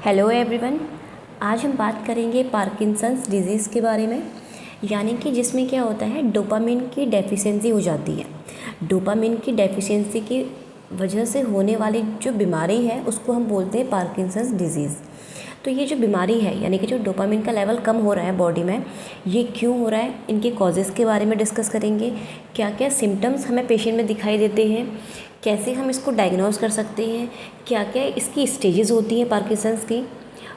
Hello everyone. आज हम बात करेंगे पार्किंसंस डिजीज़ के बारे में, यानी कि जिसमें क्या होता है, डोपामिन की डेफिशिएंसी हो जाती है। डोपामिन की डेफिशिएंसी की वजह से होने वाली जो बीमारी है उसको हम बोलते हैं पार्किंसंस डिजीज़। तो ये जो बीमारी है, यानी कि जो डोपामिन का लेवल कम हो रहा है बॉडी में, ये क्यों हो रहा है, इनके कॉजेज़ के बारे में डिस्कस करेंगे। क्या क्या सिम्टम्स हमें पेशेंट में दिखाई देते हैं, कैसे हम इसको डायग्नोज कर सकते हैं, क्या क्या इसकी स्टेजेस होती हैं पार्किंसंस की,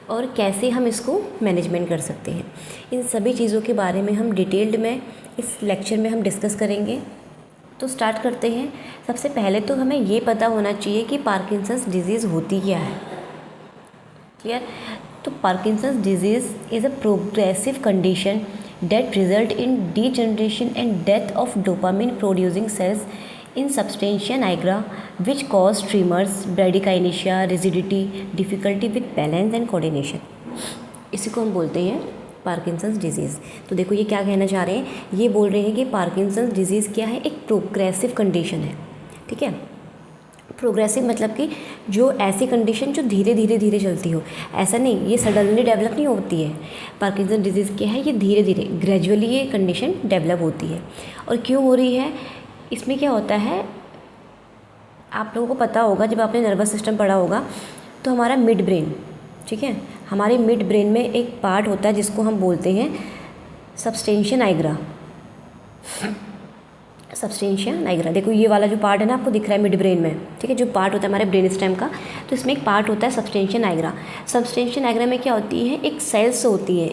और कैसे हम इसको मैनेजमेंट कर सकते हैं। इन सभी चीज़ों के बारे में हम डिटेल्ड में इस लेक्चर में हम डिस्कस करेंगे। तो स्टार्ट करते हैं। सबसे पहले तो हमें ये पता होना चाहिए कि पार्किंसंस डिजीज़ होती क्या है। क्लियर? तो Parkinson's disease is a progressive condition that result in degeneration and death of dopamine producing cells in substantia nigra, which cause tremors, bradykinesia, rigidity, difficulty with balance and coordination। इसी को हम बोलते हैं Parkinson's disease. तो देखो ये क्या कहना चाह रहे हैं, ये बोल रहे हैं कि पार्किंसंस डिजीज़ क्या है, एक प्रोग्रेसिव कंडीशन है। ठीक है, प्रोग्रेसिव मतलब कि जो ऐसी कंडीशन जो धीरे धीरे चलती हो, ऐसा नहीं, ये सडनली डेवलप नहीं होती है। पार्किंसन डिजीज़ क्या है, ये धीरे धीरे ग्रेजुअली ये कंडीशन डेवलप होती है। और क्यों हो रही है, इसमें क्या होता है, आप लोगों को पता होगा, जब आपने नर्वस सिस्टम पढ़ा होगा तो हमारा मिड ब्रेन, ठीक है, हमारे मिड ब्रेन में एक पार्ट होता है जिसको हम बोलते हैं सबस्टेंशिया नाइग्रा। सबस्टेंशिया नाइग्रा, देखो ये वाला जो पार्ट है ना, आपको दिख रहा है मिड ब्रेन में, ठीक है, जो पार्ट होता है हमारे ब्रेन स्टेम का, तो इसमें एक पार्ट होता है सबस्टेंशिया नाइग्रा। सबस्टेंशिया नाइग्रा में क्या होती है, एक सेल्स होती है,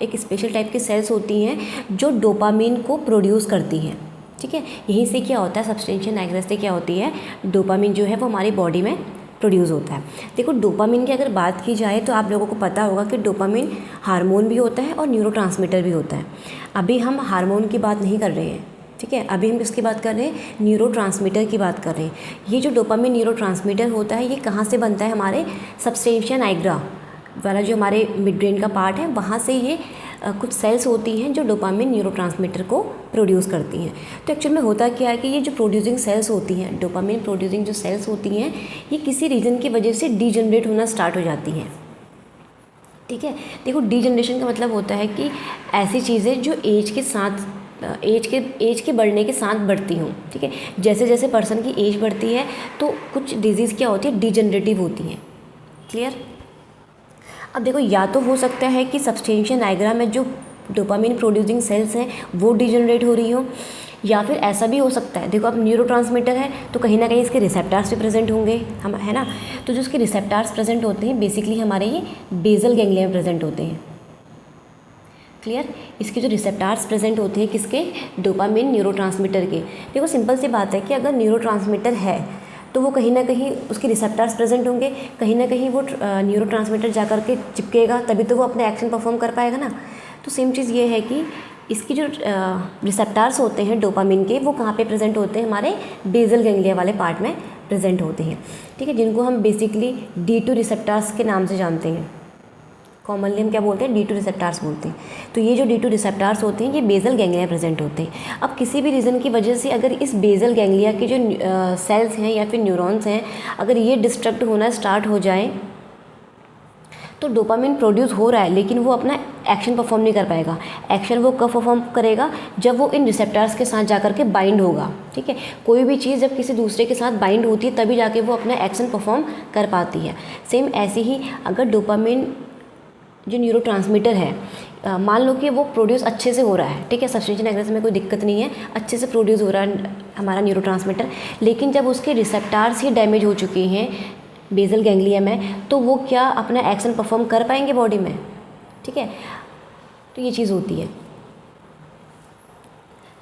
एक स्पेशल टाइप की सेल्स होती हैं जो डोपामिन को प्रोड्यूस करती हैं। ठीक है, यहीं से क्या होता है, सबस्टेंशिया नाइग्रा से क्या होती है, डोपामिन जो है वो हमारी बॉडी में प्रोड्यूस होता है। देखो डोपामिन की अगर बात की जाए तो आप लोगों को पता होगा कि डोपामिन हार्मोन भी होता है और न्यूरोट्रांसमीटर भी होता है। अभी हम हार्मोन की बात नहीं कर रहे हैं, ठीक है, अभी हम किसकी बात कर रहे हैं, न्यूरोट्रांसमीटर की बात कर रहे हैं। ये जो डोपामिन न्यूरोट्रांसमीटर होता है, ये कहाँ से बनता है, हमारे सबस्टेंशिया नाइग्रा वाला जो हमारे मिड ब्रेन का पार्ट है, वहाँ से ये कुछ सेल्स होती हैं जो डोपामिन न्यूरोट्रांसमीटर को प्रोड्यूस करती हैं। तो एक्चुअल में होता क्या है कि ये जो प्रोड्यूसिंग सेल्स होती हैं, डोपामिन प्रोड्यूसिंग जो सेल्स होती हैं, ये किसी रीज़न की वजह से डीजनरेट होना स्टार्ट हो जाती हैं। ठीक है, देखो डीजनरेशन का मतलब होता है कि ऐसी चीज़ें जो एज के साथ एज के बढ़ने के साथ बढ़ती हूँ। ठीक है, जैसे जैसे पर्सन की एज बढ़ती है तो कुछ डिजीज़ क्या होती है, डीजनरेटिव होती हैं। क्लियर? अब देखो, या तो हो सकता है कि सबस्टेंशिया नाइग्रा में जो डोपामिन प्रोड्यूसिंग सेल्स हैं वो डीजनरेट हो रही हो, या फिर ऐसा भी हो सकता है, देखो अब न्यूरोट्रांसमीटर है तो कहीं ना कहीं इसके रिसेप्टार्स भी प्रेजेंट होंगे, हम है ना, तो जो इसके रिसेप्टार्स प्रेजेंट होते हैं बेसिकली हमारे ये बेसल गैंग्लिया में प्रेजेंट होते हैं। क्लियर? इसके जो रिसेप्टार्स प्रेजेंट होते हैं किसके, डोपामिन न्यूरोट्रांसमीटर के। देखो सिंपल सी बात है कि अगर न्यूरोट्रांसमीटर है तो वो कहीं ना कहीं उसके रिसेप्टार्स प्रेजेंट होंगे, कहीं ना कहीं वो न्यूरोट्रांसमीटर जा कर के चिपकेगा, तभी तो वो अपने एक्शन परफॉर्म कर पाएगा ना। तो सेम चीज़ ये है कि इसकी जो रिसेप्टार्स होते हैं डोपामिन के, वो कहाँ पे प्रेजेंट होते हैं, हमारे बेसल गैंग्लिया वाले पार्ट में प्रेजेंट होते हैं। ठीक है, जिनको हम बेसिकली D2 रिसेप्टार्स के नाम से जानते हैं, कॉमनली हम क्या बोलते हैं, D2 रिसेप्टार्स बोलते हैं। तो ये जो D2 रिसेप्टार्स होते हैं ये बेसल गैंग्लिया प्रेजेंट होते हैं। अब किसी भी रीज़न की वजह से अगर इस बेसल गैंग्लिया के जो सेल्स हैं या फिर न्यूरॉन्स हैं, अगर ये डिस्ट्रक्ट होना स्टार्ट हो जाए तो डोपामिन प्रोड्यूस हो रहा है लेकिन वो अपना एक्शन परफॉर्म नहीं कर पाएगा। एक्शन वो कब परफॉर्म करेगा, जब वो इन रिसेप्टार्स के साथ जाकर के बाइंड होगा। ठीक है, कोई भी चीज़ जब किसी दूसरे के साथ बाइंड होती है तभी जाके वो अपना एक्शन परफॉर्म कर पाती है। सेम ऐसे ही अगर डोपामिन जो न्यूरोट्रांसमीटर है, मान लो कि वो प्रोड्यूस अच्छे से हो रहा है, ठीक है, सबस्टेंशिया नाइग्रा में कोई दिक्कत नहीं है, अच्छे से प्रोड्यूस हो रहा है हमारा न्यूरोट्रांसमीटर, लेकिन जब उसके रिसेप्टार्स ही डैमेज हो चुके हैं बेसल गैंग्लिया में, तो वो क्या अपना एक्शन परफॉर्म कर पाएंगे बॉडी में। ठीक है, तो ये चीज़ होती है।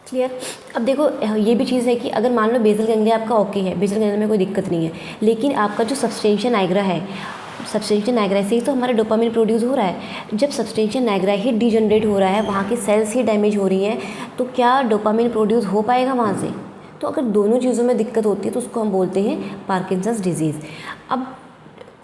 क्लियर? अब देखो ये भी चीज़ है कि अगर मान लो बेसल गैंग्लिया आपका ओके है, बेसल गैंग्लिया में कोई दिक्कत नहीं है, लेकिन आपका जो सबस्टेंशिया नाइग्रा है, सबस्टेंशिया नाइग्रा से ही तो हमारा डोपामिन प्रोड्यूस हो रहा है। जब सबस्टेंशिया नाइग्रा ही डीजनरेट हो रहा है, वहाँ की सेल्स ही डैमेज हो रही हैं, तो क्या डोपामिन प्रोड्यूस हो पाएगा वहाँ से? तो अगर दोनों चीज़ों में दिक्कत होती है तो उसको हम बोलते हैं पार्किंसंस डिजीज़। अब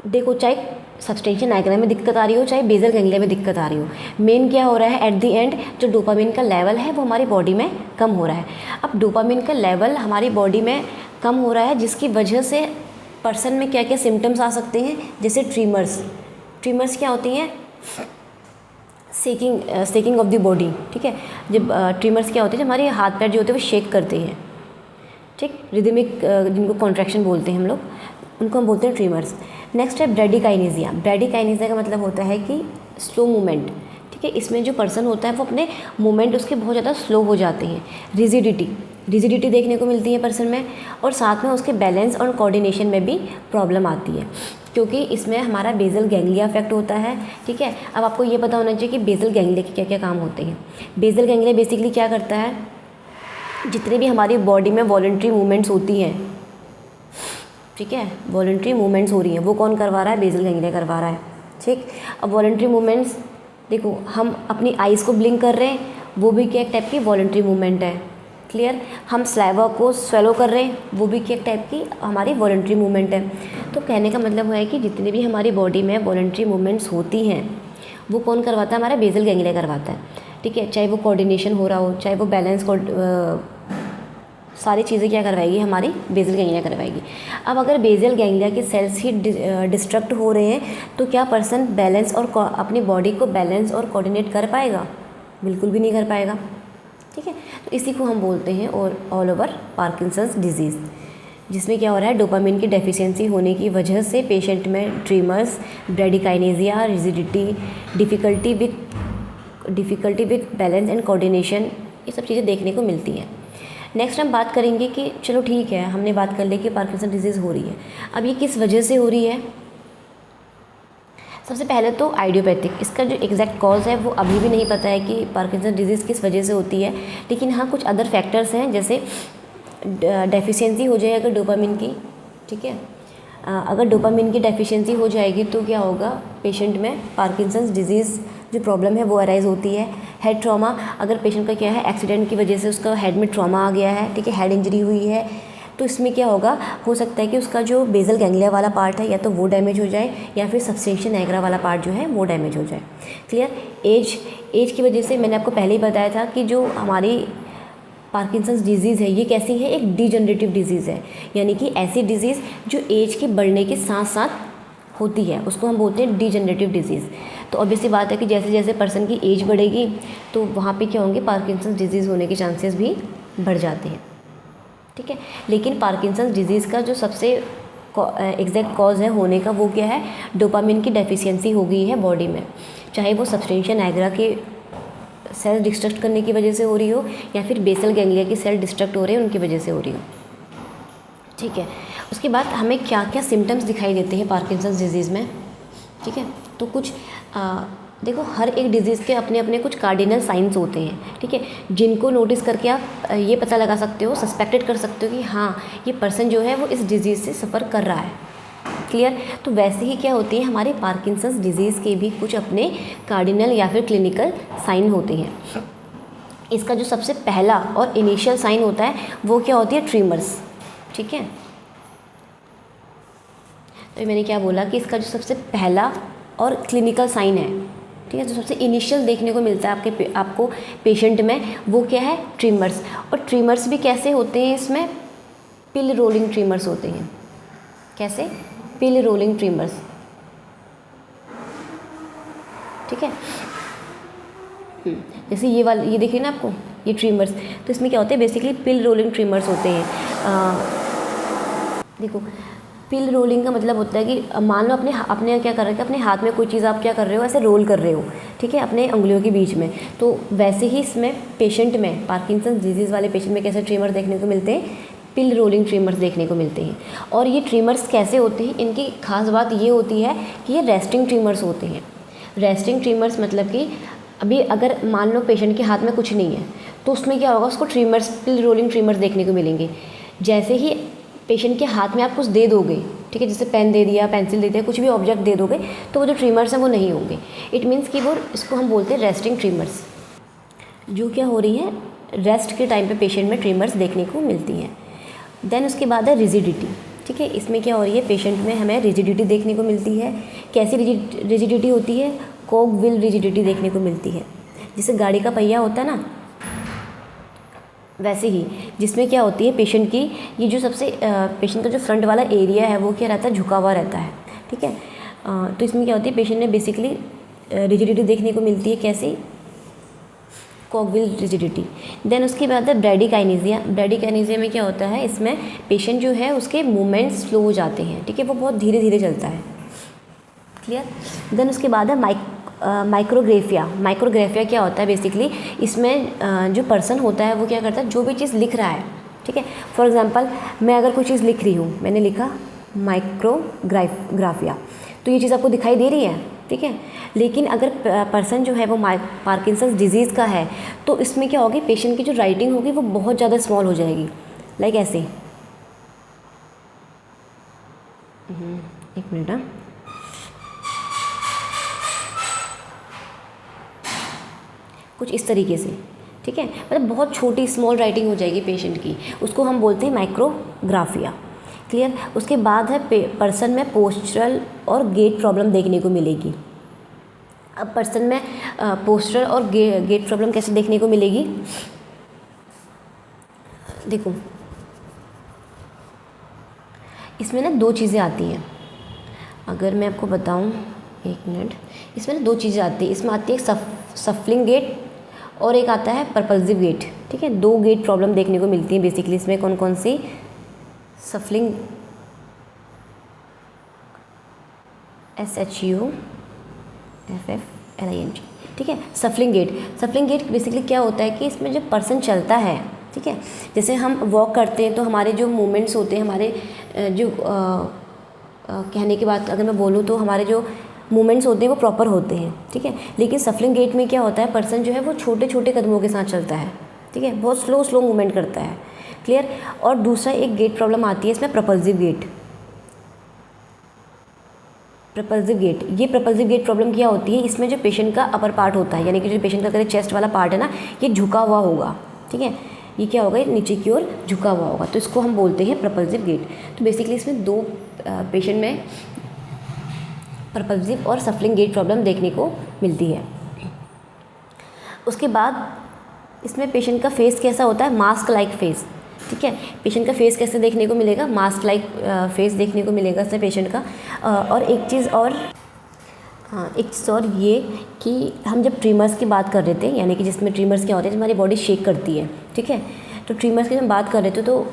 देखो, चाहे सबस्टेंशिया नाइग्रा में दिक्कत आ रही हो चाहे बेसल गैंग्लिया में दिक्कत आ रही हो, मेन क्या हो रहा है, एट द एंड जो डोपामिन का लेवल है वो हमारी बॉडी में कम हो रहा है। अब डोपामिन का लेवल हमारी बॉडी में कम हो रहा है जिसकी वजह से पर्सन में क्या क्या सिम्टम्स आ सकते हैं, जैसे ट्रीमर्स क्या होती हैं, शेकिंग ऑफ द बॉडी, ठीक है। जब ट्रीमर्स क्या होते हैं, जब हमारे हाथ पैर जो होते हैं वो शेक करते हैं, ठीक, रिदमिक, जिनको कॉन्ट्रैक्शन बोलते हैं हम लोग, उनको हम बोलते हैं ट्रीमर्स। नेक्स्ट है ब्रैडिकाइनेसिया का मतलब होता है कि स्लो मूवमेंट, ठीक है। इसमें जो पर्सन होता है वो अपने मूवमेंट उसके बहुत ज़्यादा स्लो हो जाते हैं। रिजिडिटी देखने को मिलती है पर्सन में, और साथ में उसके बैलेंस और कोऑर्डिनेशन में भी प्रॉब्लम आती है, क्योंकि इसमें हमारा बेसल गैंग्लिया अफेक्ट होता है, ठीक है। अब आपको ये पता होना चाहिए कि बेसल गैंग्लिया के क्या क्या काम होते हैं। बेसल गैंग्लिया बेसिकली क्या करता है, जितने भी हमारी बॉडी में वॉलंटरी मूवमेंट्स होती हैं, ठीक है, वॉलंटरी मूवमेंट्स हो रही हैं, वो कौन करवा रहा है, बेसल गैंग्लिया करवा रहा है, ठीक। अब वॉलंटरी मूवमेंट्स देखो, हम अपनी आइज़ को ब्लिंक कर रहे हैं, वो भी क्या एक टाइप की वॉलंटरी मूवमेंट है, क्लियर। हम स्लाइवा को स्वेलो कर रहे हैं, वो भी क्या एक टाइप की हमारी वॉलंटरी मूवमेंट है। तो कहने का मतलब है कि जितनी भी हमारी बॉडी में वॉलंटरी मूवमेंट्स होती हैं वो कौन करवाता है, हमारा बेसल गैंग्लिया करवाता है, ठीक है। चाहे वो कोऑर्डिनेशन हो रहा हो, चाहे वो बैलेंस को, सारी चीज़ें क्या करवाएगी, हमारी बेसल गैंग्लिया करवाएगी। अब अगर बेसल गैंग्लिया के सेल्स ही डिस्ट्रक्ट हो रहे हैं तो क्या पर्सन बैलेंस और अपनी बॉडी को बैलेंस और कोऑर्डिनेट कर पाएगा, बिल्कुल भी नहीं कर पाएगा, ठीक है। तो इसी को हम बोलते हैं ऑल ओवर पार्किंसंस डिजीज़, जिसमें क्या हो रहा है, डोपामिन की डेफिशिएंसी होने की वजह से पेशेंट में tremors, bradykinesia, rigidity, difficulty with balance and coordination, ये सब चीज़ें देखने को मिलती हैं। नेक्स्ट हम बात करेंगे कि चलो ठीक है, हमने बात कर ली कि पार्किंसन डिजीज़ हो रही है, अब ये किस वजह से हो रही है। सबसे पहले तो आइडियोपैथिक, इसका जो एग्जैक्ट कॉज है वो अभी भी नहीं पता है कि पार्किंसन डिजीज़ किस वजह से होती है, लेकिन हाँ कुछ अदर फैक्टर्स हैं, जैसे डेफिशिएंसी हो जाए अगर डोपामिन की, ठीक है। अगर डोपामिन की डेफिशिएंसी हो जाएगी तो क्या होगा, पेशेंट में पार्किंसंस डिजीज़ जो प्रॉब्लम है वो अराइज होती है। हेड ट्रॉमा, अगर पेशेंट का क्या है, एक्सीडेंट की वजह से उसका हेड में ट्रॉमा आ गया है, ठीक है, हेड इंजरी हुई है, तो इसमें क्या होगा, हो सकता है कि उसका जो बेसल गैंग्लिया वाला पार्ट है या तो वो डैमेज हो जाए, या फिर सबस्टेंशियल नाइग्रा वाला पार्ट जो है वो डैमेज हो जाए, क्लियर। एज की वजह से मैंने आपको पहले ही बताया था कि जो हमारी पार्किंसंस डिजीज़ है ये कैसी है, एक डीजनरेटिव डिजीज़ है, यानी कि ऐसी डिजीज़ जो एज के बढ़ने के साथ साथ होती है, उसको हम बोलते हैं डीजनरेटिव डिजीज़। तो ऑब्वियसली बात है कि जैसे जैसे पर्सन की एज बढ़ेगी तो वहाँ पे क्या होंगे, पार्किंसंस डिजीज़ होने के चांसेस भी बढ़ जाते हैं, ठीक है। लेकिन पार्किंसंस डिजीज़ का जो सबसे एग्जैक्ट कॉज है होने का वो क्या है, डोपामिन की डेफिशिएंसी हो गई है बॉडी में, चाहे वो सबस्टेंशियल नाइग्रा के सेल डिस्ट्रक्ट करने की वजह से हो रही हो या फिर बेसल गैंग्लिया की सेल डिस्ट्रक्ट हो रहे हैं उनकी वजह से हो रही हो, ठीक है। उसके बाद हमें क्या क्या सिम्टम्स दिखाई देते हैं पार्किंसंस डिजीज़ में, ठीक है। तो कुछ देखो, हर एक डिजीज़ के अपने अपने कुछ कार्डिनल साइंस होते हैं, ठीक है, जिनको नोटिस करके आप ये पता लगा सकते हो, सस्पेक्टेड कर सकते हो कि हाँ ये पर्सन जो है वो इस डिज़ीज़ से सफ़र कर रहा है, क्लियर। तो वैसे ही क्या होती है, हमारे पार्किंसंस डिजीज़ के भी कुछ अपने कार्डिनल या फिर क्लिनिकल साइन होते हैं। इसका जो सबसे पहला और इनिशियल साइन होता है वो क्या होती है, ट्रीमर्स, ठीक है। तो मैंने क्या बोला कि इसका जो सबसे पहला और क्लिनिकल साइन है, ठीक है, जो सबसे इनिशियल देखने को मिलता है आपको पेशेंट में, वो क्या है, ट्रीमर्स। और ट्रीमर्स भी कैसे होते हैं, इसमें पिल रोलिंग ट्रीमर्स होते हैं। कैसे, पिल रोलिंग ट्रीमर्स, ठीक है। जैसे ये देखिए ना आपको, ये ट्रीमर्स, तो इसमें क्या होते हैं, बेसिकली पिल रोलिंग ट्रीमर्स होते हैं। देखो, पिल रोलिंग का मतलब होता है कि मान लो अपने क्या कर रहे थे, अपने हाथ में कोई चीज़ आप क्या कर रहे हो, ऐसे रोल कर रहे हो, ठीक है, अपने उंगलियों के बीच में। तो वैसे ही इसमें पेशेंट में, पार्किंसंस डिजीज़ वाले पेशेंट में कैसे ट्रीमर देखने को मिलते हैं, पिल रोलिंग ट्रीमर्स देखने को मिलते हैं। और ये ट्रीमर्स कैसे होते हैं, इनकी खास बात ये होती है कि ये रेस्टिंग ट्रीमर्स होते हैं। रेस्टिंग ट्रीमर्स मतलब कि अभी अगर मान लो पेशेंट के हाथ में कुछ नहीं है तो उसमें क्या होगा, उसको ट्रीमर्स, पिल रोलिंग ट्रीमर्स देखने को मिलेंगे। जैसे ही पेशेंट के हाथ में आप कुछ दे दोगे, ठीक है, जैसे पेन दे दिया, पेंसिल दे दिया, कुछ भी ऑब्जेक्ट दे दोगे, तो वो जो ट्रीमर्स हैं वो नहीं होंगे। इट मीन्स कि वो, इसको हम बोलते हैं रेस्टिंग ट्रीमर्स, जो क्या हो रही है, रेस्ट के टाइम पे पेशेंट में ट्रीमर्स देखने को मिलती हैं। देन उसके बाद है रिजिडिटी, ठीक है। इसमें क्या हो रही है, पेशेंट में हमें रिजिडिटी देखने को मिलती है। कैसी रिजिडिटी होती है, कॉग व्हील रिजिडिटी देखने को मिलती है। जैसे गाड़ी का पहिया होता है ना, वैसे ही जिसमें क्या होती है पेशेंट की ये जो सबसे पेशेंट का जो फ्रंट वाला एरिया है वो क्या रहता है, झुका हुआ रहता है, ठीक है। तो इसमें क्या होती है, पेशेंट ने बेसिकली रिजिडिटी देखने को मिलती है, कैसी, कॉगविल रिजिडिटी। देन उसके बाद है ब्रैडिकाइनेसिया। ब्रैडिकाइनेसिया में क्या होता है, इसमें पेशेंट जो है उसके मूवमेंट्स स्लो हो जाते हैं, ठीक है, वो बहुत धीरे धीरे चलता है, क्लियर। देन उसके बाद है माइक्रोग्राफिया। माइक्रोग्राफिया क्या होता है, बेसिकली इसमें जो पर्सन होता है वो क्या करता है, जो भी चीज़ लिख रहा है, ठीक है, फॉर एग्जांपल मैं अगर कोई चीज़ लिख रही हूँ, मैंने लिखा माइक्रोग्राफिया, तो ये चीज़ आपको दिखाई दे रही है, ठीक है। लेकिन अगर पर्सन जो है वो पार्किंसंस डिजीज़ का है तो इसमें क्या होगी, पेशेंट की जो राइटिंग होगी वो बहुत ज़्यादा स्मॉल हो जाएगी, लाइक ऐसे। एक मिनट, कुछ इस तरीके से, ठीक है, मतलब बहुत छोटी स्मॉल राइटिंग हो जाएगी पेशेंट की, उसको हम बोलते हैं माइक्रोग्राफिया, क्लियर। उसके बाद है पर्सन में पोस्चरल और गेट प्रॉब्लम देखने को मिलेगी। अब पर्सन में पोस्चरल और गेट प्रॉब्लम कैसे देखने को मिलेगी, देखो इसमें ना दो चीज़ें आती हैं, अगर मैं आपको बताऊं, एक मिनट, इसमें ना दो चीज़ें आती हैं, इसमें आती है सफलिंग गेट और एक आता है परपल्सिव गेट, ठीक है। दो गेट प्रॉब्लम देखने को मिलती है बेसिकली इसमें, कौन कौन सी, सफलिंग SHUFFLING, ठीक है, shuffling gate. Shuffling gate basically क्या होता है कि इसमें जब पर्सन चलता है, ठीक है, जैसे हम वॉक करते हैं तो हमारे जो मूवमेंट्स होते हैं, हमारे जो कहने की बात अगर मैं बोलूँ तो हमारे जो मूवमेंट्स होते हैं वो प्रॉपर होते हैं, ठीक है। लेकिन सफलिंग गेट में क्या होता है, पर्सन जो है वो छोटे छोटे कदमों के साथ चलता है, ठीक है, बहुत स्लो मूवमेंट करता है, क्लियर। और दूसरा एक गेट प्रॉब्लम आती है इसमें, प्रपल्सिव गेट। प्रपल्सिव गेट, ये प्रपल्सिव गेट प्रॉब्लम क्या होती है, इसमें जो पेशेंट का अपर पार्ट होता है, यानी कि जो पेशेंट का चेस्ट वाला पार्ट है ना, ये झुका हुआ होगा, ठीक है, ये क्या होगा, नीचे की ओर झुका हुआ होगा, तो इसको हम बोलते हैं प्रपल्सिव गेट। तो बेसिकली इसमें दो पेशेंट में प्रपल्सिव और सफलिंग गेट प्रॉब्लम देखने को मिलती है। उसके बाद इसमें पेशेंट का फेस कैसा होता है, मास्क लाइक फेस, ठीक है। पेशेंट का फेस कैसे देखने को मिलेगा, मास्क लाइक फेस देखने को मिलेगा इससे पेशेंट का। और एक चीज़ और, हाँ एक चीज़ और ये कि हम जब ट्रीमर्स की बात कर रहे थे, यानी कि जिसमें ट्रीमर्स क्या होते हैं, हमारी बॉडी शेक करती है, ठीक है, तो ट्रीमर्स की जब बात कर रहे थे तो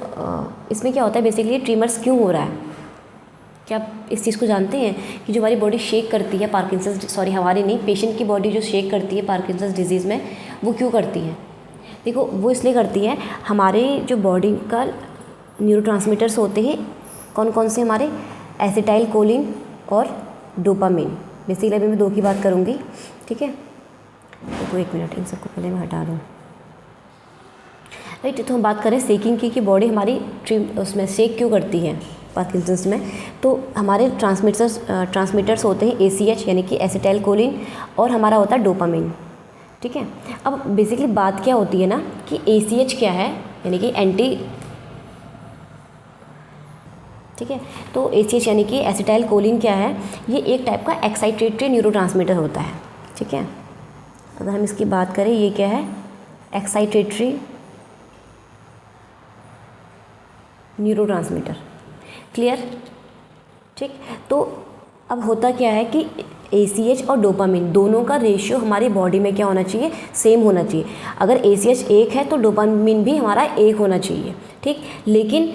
इसमें क्या होता है, बेसिकली ट्रीमर्स क्यों हो रहा है, क्या आप इस चीज़ को जानते हैं कि जो हमारी बॉडी शेक करती है हमारी नहीं, पेशेंट की बॉडी जो शेक करती है पार्किंसंस डिजीज़ में, वो क्यों करती है, देखो वो इसलिए करती है, हमारे जो बॉडी का न्यूरोट्रांसमीटर्स होते हैं, कौन कौन से हमारे, एसिटाइल कोलिन और डोपामिन। बेसिकली अभी मैं दो की बात करूँगी, ठीक है, तो एक मिनट, इन सबको पहले मैं हटा दूँ, राइट। तो हम बात करें सेकिंग की, कि बॉडी हमारी उसमें शेक क्यों करती है पार्किंसंस में, तो हमारे ट्रांसमीटर्स होते हैं ACH यानी कि एसिटाइल कोलिन, और हमारा होता है डोपामिन, ठीक है। अब बेसिकली बात क्या होती है ना कि ACH क्या है, यानी कि ठीक है, तो ACH यानी कि एसिटाइल कोलिन क्या है, ये एक टाइप का एक्साइटेटरी न्यूरोट्रांसमीटर होता है, ठीक है। अगर हम इसकी बात करें, ये क्या है, एक्साइटेटरी न्यूरोट्रांसमीटर, क्लियर, ठीक। तो अब होता क्या है कि ACH और डोपामिन दोनों का रेशियो हमारी बॉडी में क्या होना चाहिए, सेम होना चाहिए। अगर ACH 1 है तो डोपामिन भी हमारा 1 होना चाहिए, ठीक। लेकिन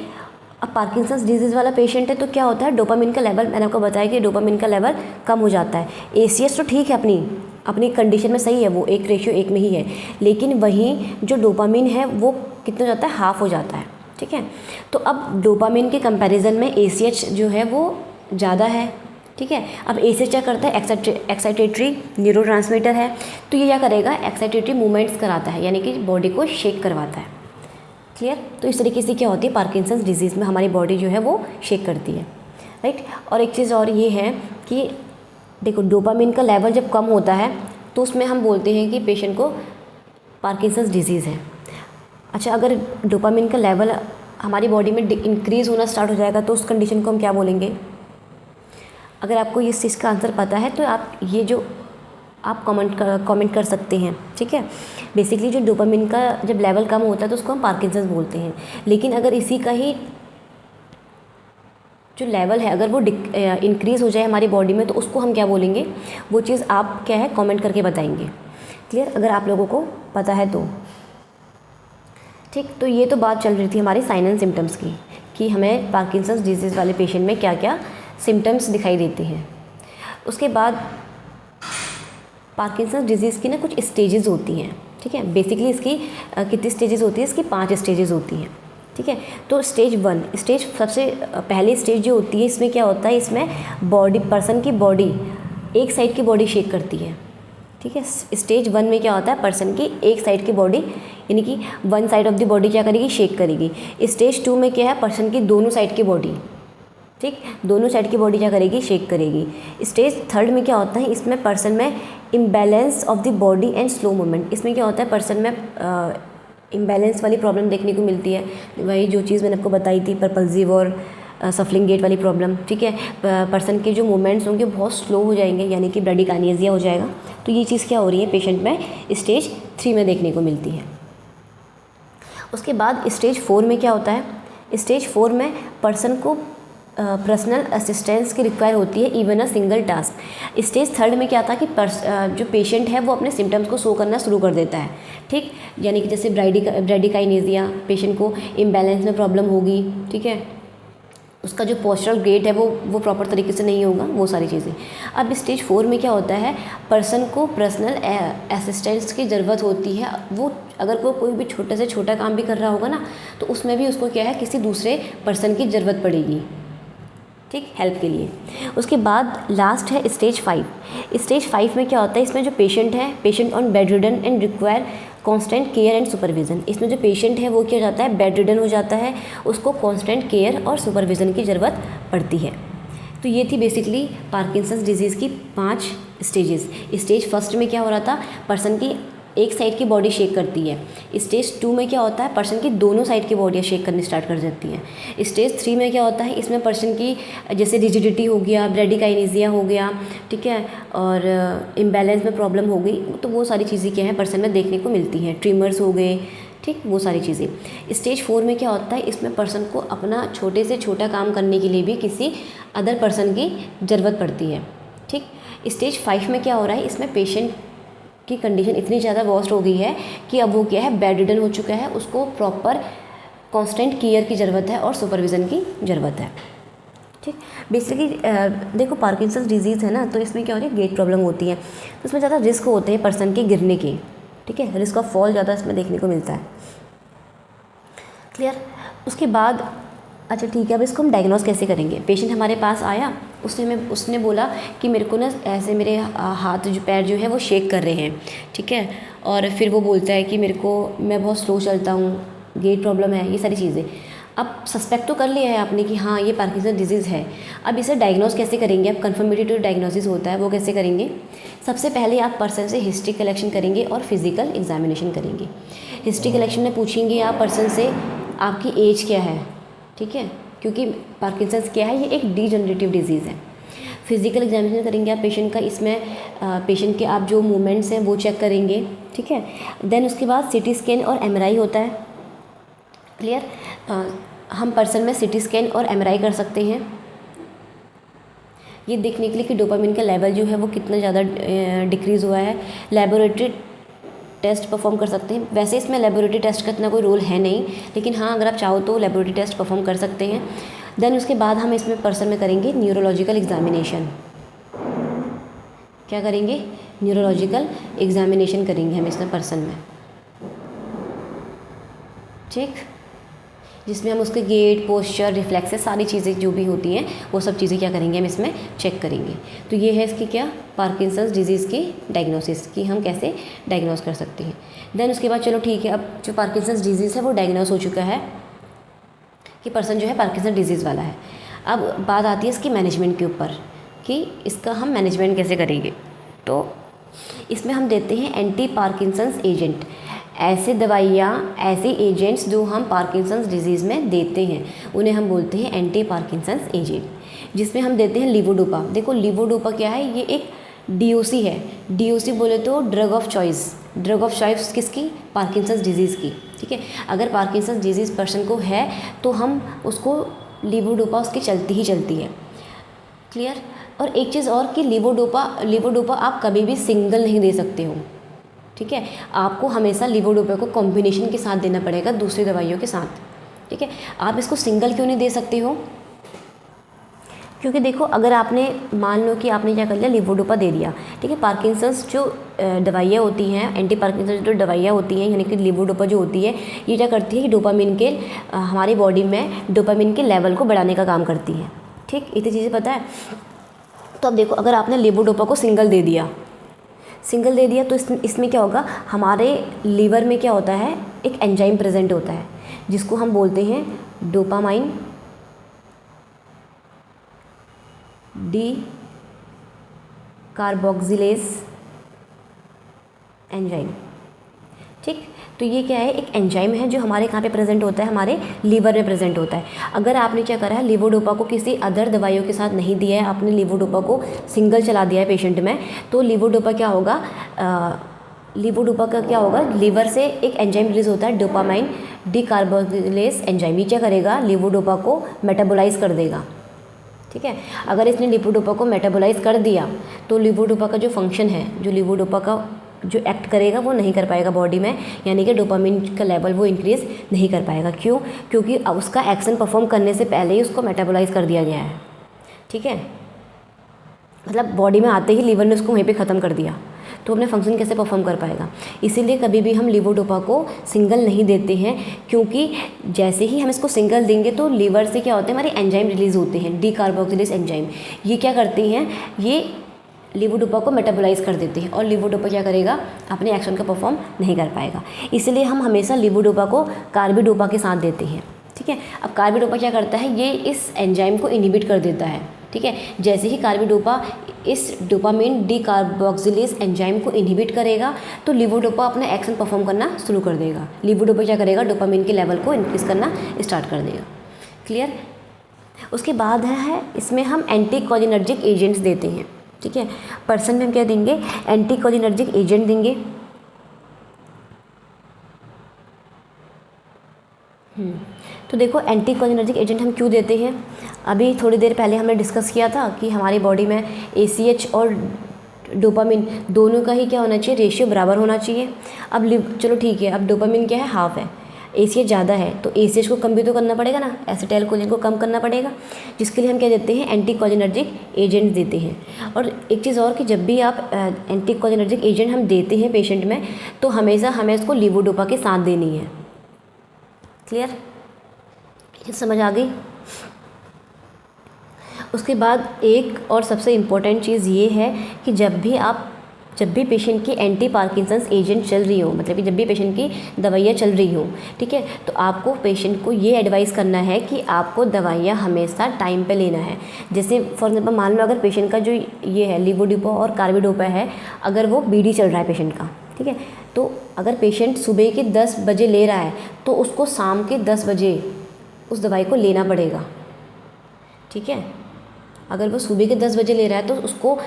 अब पार्किंसंस डिजीज़ वाला पेशेंट है तो क्या होता है, डोपामिन का लेवल, मैंने आपको बताया कि डोपामिन का लेवल कम हो जाता है। ACH तो ठीक है, अपनी कंडीशन में सही है, वो एक रेशियो 1 में ही है, लेकिन वहीं जो डोपामिन है वो कितना हो जाता है, हाफ हो जाता है, ठीक है। तो अब डोपामिन के कंपैरिजन में ACH जो है वो ज़्यादा है, ठीक है। अब ACH क्या करता है, एक्साइटेटरी न्यूरोट्रांसमीटर है, तो ये क्या करेगा, एक्साइटेटरी मूवमेंट्स कराता है, यानी कि बॉडी को शेक करवाता है, क्लियर। तो इस तरीके से क्या होती है, पार्किंसंस डिजीज़ में हमारी बॉडी जो है वो शेक करती है, राइट। और एक चीज़ और ये है कि देखो डोपामिन का लेवल जब कम होता है तो उसमें हम बोलते हैं कि पेशेंट को पार्किंसंस डिजीज़ है। अच्छा, अगर डोपामिन का लेवल हमारी बॉडी में इंक्रीज़ होना स्टार्ट हो जाएगा तो उस कंडीशन को हम क्या बोलेंगे। अगर आपको इस चीज़ का आंसर पता है तो आप ये जो आप कमेंट कर सकते हैं, ठीक है। बेसिकली जो डोपामिन का जब लेवल कम होता है तो उसको हम पार्किंसंस बोलते हैं। लेकिन अगर इसी का ही जो लेवल है अगर वो इंक्रीज़ हो जाए हमारी बॉडी में तो उसको हम क्या बोलेंगे, वो चीज़ आप क्या है कमेंट करके बताएंगे। क्लियर, अगर आप लोगों को पता है तो ठीक। तो ये तो बात चल रही थी हमारी साइन एंड सिम्टम्स की, कि हमें पार्किंसंस डिजीज़ वाले पेशेंट में क्या क्या सिम्टम्स दिखाई देते हैं। उसके बाद पार्किंसंस डिजीज़ की ना कुछ स्टेजेस होती हैं, ठीक है। बेसिकली इसकी कितनी स्टेजेस होती है, इसकी 5 स्टेजेस होती हैं, ठीक है। तो स्टेज 1 स्टेज सबसे पहली स्टेज जो होती है, इसमें क्या होता है, इसमें बॉडी पर्सन की बॉडी एक साइड की बॉडी शेक करती है, ठीक है। स्टेज 1 में क्या होता है, पर्सन की एक साइड की बॉडी यानी कि one side of the body क्या करेगी, शेक करेगी। स्टेज 2 में क्या है, पर्सन की दोनों साइड की बॉडी, ठीक, दोनों साइड की बॉडी क्या करेगी, शेक करेगी। स्टेज 3 में क्या होता है, इसमें पर्सन में imbalance of the body and slow movement. इसमें क्या होता है, पर्सन में इम्बैलेंस वाली प्रॉब्लम देखने को मिलती है, वही जो चीज़ मैंने आपको बताई थी, परपल्सिव और सफलिंग गेट वाली प्रॉब्लम, ठीक है। पर्सन के जो मूवमेंट्स होंगे बहुत स्लो हो जाएंगे, यानी कि ब्रेडिकाइनेसिया हो जाएगा। तो ये चीज़ क्या हो रही है पेशेंट में स्टेज 3 में देखने को मिलती है। उसके बाद स्टेज 4 में क्या होता है, स्टेज 4 में पर्सन को पर्सनल असिस्टेंस की रिक्वायर होती है, even a single task. Stage 3 में क्या था कि जो पेशेंट है वो अपने सिम्टम्स को शो करना शुरू कर देता है, ठीक, यानी कि जैसे ब्रेडिकाइनेसिया, पेशेंट को इम्बैलेंस में प्रॉब्लम होगी, ठीक है, उसका जो पोस्चरल गेट है वो प्रॉपर तरीके से नहीं होगा, वो सारी चीज़ें। अब स्टेज 4 में क्या होता है, पर्सन को पर्सनल असिस्टेंस की ज़रूरत होती है। वो अगर कोई भी छोटे से छोटा काम भी कर रहा होगा ना, तो उसमें भी उसको क्या है, किसी दूसरे पर्सन की ज़रूरत पड़ेगी, ठीक, हेल्प के लिए। उसके बाद लास्ट है स्टेज 5। स्टेज 5 में क्या होता है, इसमें जो पेशेंट है, patient on bed ridden and require constant care and supervision. इसमें जो पेशेंट है वो क्या हो जाता है, बेड रिडन हो जाता है, उसको कांस्टेंट केयर और सुपरविज़न की ज़रूरत पड़ती है। तो ये थी बेसिकली पार्किंसंस डिजीज़ की 5 स्टेजेस। स्टेज 1 में क्या हो रहा था, पर्सन की एक साइड की बॉडी शेक करती है। स्टेज 2 में क्या होता है, पर्सन की दोनों साइड की बॉडी शेक करनी स्टार्ट कर जाती है। स्टेज 3 में क्या होता है, इसमें पर्सन की जैसे रिजिडिटी हो गया, ब्रेडिकाइनेसिया हो गया, ठीक है, और इम्बैलेंस में प्रॉब्लम हो गई, तो वो सारी चीज़ें क्या है पर्सन में देखने को मिलती हैं, ट्रिमर्स हो गए, ठीक, वो सारी चीज़ें। स्टेज 4 में क्या होता है, इसमें पर्सन को अपना छोटे से छोटा काम करने के लिए भी किसी अदर पर्सन की ज़रूरत पड़ती है, ठीक। स्टेज 5 में क्या हो रहा है, इसमें पेशेंट की कंडीशन इतनी ज़्यादा वर्स्ट हो गई है कि अब वो क्या है, बेड रिडन हो चुका है, उसको प्रॉपर कांस्टेंट केयर की ज़रूरत है और सुपरविज़न की ज़रूरत है, ठीक। बेसिकली देखो पार्किंसंस डिजीज़ है ना, तो इसमें क्या हो रही है, गेट प्रॉब्लम होती है, तो इसमें ज़्यादा रिस्क होते हैं पर्सन के गिरने के, ठीक है, रिस्क ऑफ फॉल ज़्यादा इसमें देखने को मिलता है। क्लियर। उसके बाद अच्छा ठीक है, अब इसको हम डायग्नोस कैसे करेंगे। पेशेंट हमारे पास आया, उसने बोला कि मेरे को ना ऐसे मेरे हाथ जो पैर जो है वो शेक कर रहे हैं, ठीक है, और फिर वो बोलता है कि मैं बहुत स्लो चलता हूँ, गेट प्रॉब्लम है, ये सारी चीज़ें। अब सस्पेक्ट तो कर लिया है आपने कि हाँ ये पार्किंसन डिजीज़ है। अब इसे डायग्नोस कैसे करेंगे, अब कन्फर्मेटिव डायग्नोसिस होता है, वो कैसे करेंगे। सबसे पहले आप पर्सन से हिस्ट्री कलेक्शन करेंगे और फिजिकल एग्जामिनेशन करेंगे। हिस्ट्री कलेक्शन में पूछेंगे आप पर्सन से आपकी एज क्या है, ठीक है, क्योंकि पार्किंसंस क्या है, ये एक डीजनरेटिव डिजीज़ है। फिजिकल एग्जामिनेशन करेंगे आप पेशेंट का, इसमें पेशेंट के आप जो मूवमेंट्स हैं वो चेक करेंगे, ठीक है। देन उसके बाद सिटी स्कैन और एमआरआई होता है। क्लियर। हम पर्सन में सिटी स्कैन और एमआरआई कर सकते हैं, ये देखने के लिए कि डोपामिन का लेवल जो है वो कितना ज़्यादा डिक्रीज़ हुआ है। लेबोरेटरी टेस्ट परफॉर्म कर सकते हैं। वैसे इसमें लेबोरेटरी टेस्ट का इतना कोई रोल है नहीं, लेकिन हाँ अगर आप चाहो तो लेबोरेटरी टेस्ट परफॉर्म कर सकते हैं। देन उसके बाद हम इसमें पर्सन में करेंगे न्यूरोलॉजिकल एग्जामिनेशन। क्या करेंगे, न्यूरोलॉजिकल एग्जामिनेशन करेंगे हम इसमें पर्सन में, ठीक, जिसमें हम उसके गेट, पोस्चर, रिफ्लेक्सेस, सारी चीज़ें जो भी होती हैं वो सब चीज़ें क्या करेंगे हम इसमें चेक करेंगे। तो ये है इसकी क्या, पार्किंसंस डिजीज़ की डायग्नोसिस की हम कैसे डायग्नोस कर सकते हैं। देन उसके बाद चलो ठीक है, अब जो पार्किंसंस डिजीज़ है वो डायग्नोस हो चुका है कि पर्सन जो है पार्किंसन डिजीज़ वाला है। अब बात आती है इसकी मैनेजमेंट के ऊपर कि इसका हम मैनेजमेंट कैसे करेंगे। तो इसमें हम देते हैं एंटी पार्किंसंस एजेंट, ऐसे दवाइयाँ, ऐसे एजेंट्स जो हम पार्किंसंस डिजीज़ में देते हैं उन्हें हम बोलते हैं एंटी पार्किंसंस एजेंट, जिसमें हम देते हैं लीवोडोपा। देखो लीवोडोपा क्या है, ये एक DOC है, DOC बोले तो drug of choice, drug of choice किसकी, पार्किंसंस डिजीज़ की, ठीक है। अगर पार्किंसंस डिजीज़ पर्सन को है तो हम उसको लीवोडोपा उसकी चलती ही चलती है, क्लियर। और एक चीज़ और कि लीवोडोपा आप कभी भी सिंगल नहीं दे सकते हो, ठीक है। आपको हमेशा लीवोडोपा को कॉम्बिनेशन के साथ देना पड़ेगा दूसरी दवाइयों के साथ, ठीक है। आप इसको सिंगल क्यों नहीं दे सकते हो, क्योंकि देखो अगर आपने मान लो कि आपने क्या कर लिया, लीवोडोपा दे दिया, ठीक है। पार्किंसंस जो दवाइयाँ होती हैं, एंटी पार्किंसंस जो दवाइयाँ होती हैं, यानी कि लीवोडोपा जो होती है, ये क्या करती है कि डोपामिन के हमारी बॉडी में डोपामिन के लेवल को बढ़ाने का काम करती है, ठीक। इतनी चीज़ें पता है। तो अब देखो अगर आपने लीवोडोपा को सिंगल दे दिया तो इसमें क्या होगा, हमारे लीवर में क्या होता है, एक एंजाइम प्रेजेंट होता है जिसको हम बोलते हैं डोपामाइन डी कार्बोक्सिलेज एंजाइम, ठीक। तो ये क्या है, एक एंजाइम है जो हमारे कहाँ पे प्रेजेंट होता है, हमारे लीवर में प्रेजेंट होता है। अगर आपने क्या करा है, लीवोडोपा को किसी अदर दवाइयों के साथ नहीं दिया है, आपने लीवोडोपा को सिंगल चला दिया है पेशेंट में, तो लीवोडोपा क्या होगा, लीवर से एक एंजाइम रिलीज होता है डोपामाइन डी कार्बोक्सिलेज एंजाइम। ये क्या करेगा, लीवोडोपा को मेटाबोलाइज कर देगा, ठीक है। अगर इसने लीवोडोपा को मेटाबोलाइज कर दिया तो लीवोडोपा का जो फंक्शन है, जो लीवोडोपा का जो एक्ट करेगा वो नहीं कर पाएगा बॉडी में, यानी कि डोपामिन का लेवल वो इंक्रीज़ नहीं कर पाएगा। क्यों, क्योंकि उसका एक्शन परफॉर्म करने से पहले ही उसको मेटाबोलाइज कर दिया गया है, ठीक है। मतलब बॉडी में आते ही लीवर ने उसको वहीं पे ख़त्म कर दिया, तो अपने फंक्शन कैसे परफॉर्म कर पाएगा। इसीलिए कभी भी हम लीवोडोपा को सिंगल नहीं देते हैं, क्योंकि जैसे ही हम इसको सिंगल देंगे तो लीवर से क्या होता है, हमारे एंजाइम रिलीज़ होते हैं, डी कार्बोक्सिलेज एंजाइम। ये क्या करती हैं, ये लीवोडोपा को मेटाबोलाइज कर देते हैं और लीवोडोपा क्या करेगा, अपने एक्शन का परफॉर्म नहीं कर पाएगा। इसलिए हम हमेशा लीवोडोपा को कार्बिडोपा के साथ देते हैं, ठीक है। अब कार्बिडोपा क्या करता है, ये इस एंजाइम को इनहिबिट कर देता है, ठीक है। जैसे ही कार्बिडोपा इस डोपामिन डी कार्बोक्सिलेज एंजाइम को इनहिबिट करेगा तो लीवोडोपा अपना एक्शन परफॉर्म करना शुरू कर देगा। लीवोडोपा क्या करेगा, डोपामिन के लेवल को इंक्रीज़ करना स्टार्ट कर देगा, क्लियर। उसके बाद है इसमें हम एंटी कोलिनर्जिक एजेंट्स देते हैं, ठीक है। पर्सन में हम क्या देंगे, एंटी कोलिनर्जिक एजेंट देंगे। तो देखो एंटी कोलिनर्जिक एजेंट हम क्यों देते हैं, अभी थोड़ी देर पहले हमने डिस्कस किया था कि हमारी बॉडी में ACH और डोपामिन दोनों का ही क्या होना चाहिए, रेशियो बराबर होना चाहिए। अब चलो ठीक है, अब डोपामिन क्या है, हाफ है, ACH ज़्यादा है, तो ACH को कम भी तो करना पड़ेगा ना, एसिटाइलकोलिन को कम करना पड़ेगा, जिसके लिए हम क्या देते हैं, एंटी कोलिनर्जिक एजेंट देते हैं। और एक चीज़ और कि जब भी आप एंटी कोलिनर्जिक एजेंट हम देते हैं पेशेंट में, तो हमेशा हमें इसको लीवोडोपा के साथ देनी है, क्लियर, समझ आ गई। उसके बाद एक और सबसे इम्पोर्टेंट चीज़ ये है कि जब भी पेशेंट की एंटी पार्किंसंस एजेंट चल रही हो, मतलब कि जब भी पेशेंट की दवाइयाँ चल रही हो, ठीक है, तो आपको पेशेंट को ये एडवाइस करना है कि आपको दवाइयाँ हमेशा टाइम पे लेना है। जैसे फॉर एग्जांपल मान लो अगर पेशेंट का जो ये है लीवोडोपा और कार्बिडोपा है, अगर वो BD चल रहा है पेशेंट का, ठीक है, तो अगर पेशेंट सुबह के 10 बजे ले रहा है तो उसको शाम के 10 बजे उस दवाई को लेना पड़ेगा, ठीक है। अगर वो सुबह के 10 बजे ले रहा है तो उसको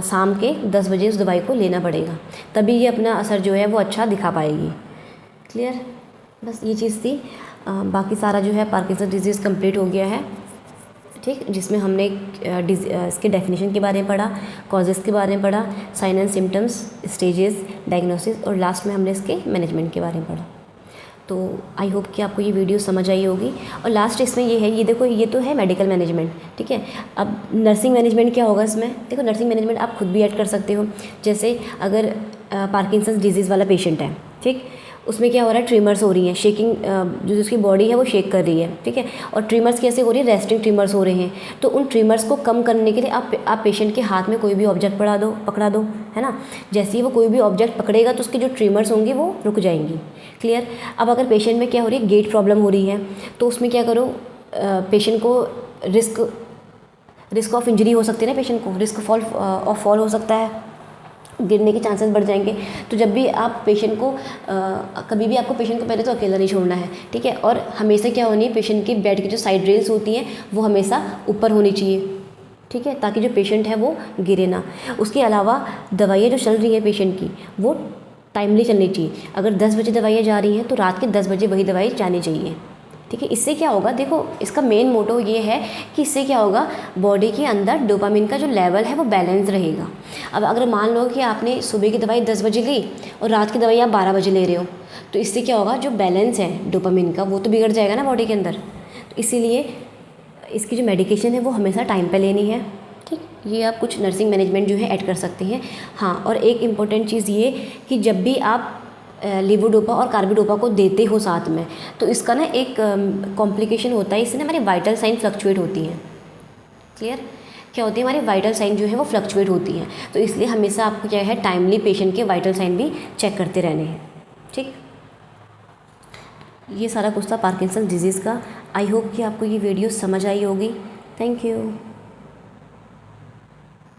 शाम के 10 बजे उस दवाई को लेना पड़ेगा, तभी ये अपना असर जो है वो अच्छा दिखा पाएगी, क्लियर। बस ये चीज़ थी, बाकी सारा जो है पार्किंसन डिजीज़ कंप्लीट हो गया है, ठीक, जिसमें हमने इसके डेफिनेशन के बारे में पढ़ा, कॉजेज़ के बारे में पढ़ा, sign and symptoms, stages, diagnosis और लास्ट में हमने इसके मैनेजमेंट के बारे में पढ़ा। तो आई होप कि आपको ये वीडियो समझ आई होगी। और लास्ट इसमें ये है, ये देखो ये तो है मेडिकल मैनेजमेंट, ठीक है। अब नर्सिंग मैनेजमेंट क्या होगा इसमें, देखो नर्सिंग मैनेजमेंट आप खुद भी ऐड कर सकते हो। जैसे अगर पार्किंसंस डिजीज़ वाला पेशेंट है, ठीक, उसमें क्या हो रहा है, ट्रिमर्स हो रही हैं, शेकिंग, जो उसकी बॉडी है वो शेक कर रही है, ठीक है। और ट्रिमर्स कैसे हो रही है, रेस्टिंग ट्रिमर्स हो रहे हैं। तो उन ट्रिमर्स को कम करने के लिए आप पेशेंट के हाथ में कोई भी ऑब्जेक्ट पकड़ा दो, है ना। जैसे ही वो कोई भी ऑब्जेक्ट पकड़ेगा तो उसकी जो ट्रिमर्स होंगी वो रुक जाएंगी, क्लियर। अब अगर पेशेंट में क्या हो रही है, गेट प्रॉब्लम हो रही है, तो उसमें क्या करो, पेशेंट को रिस्क ऑफ इंजरी हो सकती है ना, पेशेंट को रिस्क ऑफ फॉल हो सकता है, गिरने के चांसेस बढ़ जाएंगे। तो जब भी आप पेशेंट को कभी भी आपको पेशेंट को पहले तो अकेला नहीं छोड़ना है, ठीक है। और हमेशा क्या होनी है, पेशेंट की बेड की जो साइड रेल्स होती हैं वो हमेशा ऊपर होनी चाहिए, ठीक। ठीक है, ताकि जो पेशेंट है वो गिरे ना। उसके अलावा दवाइयाँ जो चल रही हैं पेशेंट की वो टाइमली चलनी चाहिए। अगर 10 बजे दवाइयाँ जा रही हैं तो रात के 10 बजे वही दवाई जानी चाहिए, ठीक है। इससे क्या होगा, देखो इसका मेन मोटो ये है कि इससे क्या होगा, बॉडी के अंदर डोपामिन का जो लेवल है वो बैलेंस रहेगा। अब अगर मान लो कि आपने सुबह की दवाई 10 बजे ली और रात की दवाई आप 12 बजे ले रहे हो, तो इससे क्या होगा, जो बैलेंस है डोपामिन का वो तो बिगड़ जाएगा ना बॉडी के अंदर। तो इसीलिए इसकी जो मेडिकेशन है वो हमेशा टाइम पे लेनी है, ठीक। ये आप कुछ नर्सिंग मैनेजमेंट जो है ऐड कर सकते हैं। हाँ, और एक इम्पॉर्टेंट चीज़ ये कि जब भी आप लेवोडोपा और कार्बिडोपा को देते हो साथ में, तो इसका ना एक कॉम्प्लिकेशन होता है, इससे ना हमारी वाइटल साइन फ्लक्चुएट होती हैं। क्लियर, क्या होती है, हमारी वाइटल साइन जो है वो फ्लक्चुएट होती हैं। तो इसलिए हमेशा आपको क्या है, टाइमली पेशेंट के वाइटल साइन भी चेक करते रहने हैं, ठीक। ये सारा कुछ था पार्किंसन डिजीज़ का। आई होप कि आपको ये वीडियो समझ आई होगी। Thank you.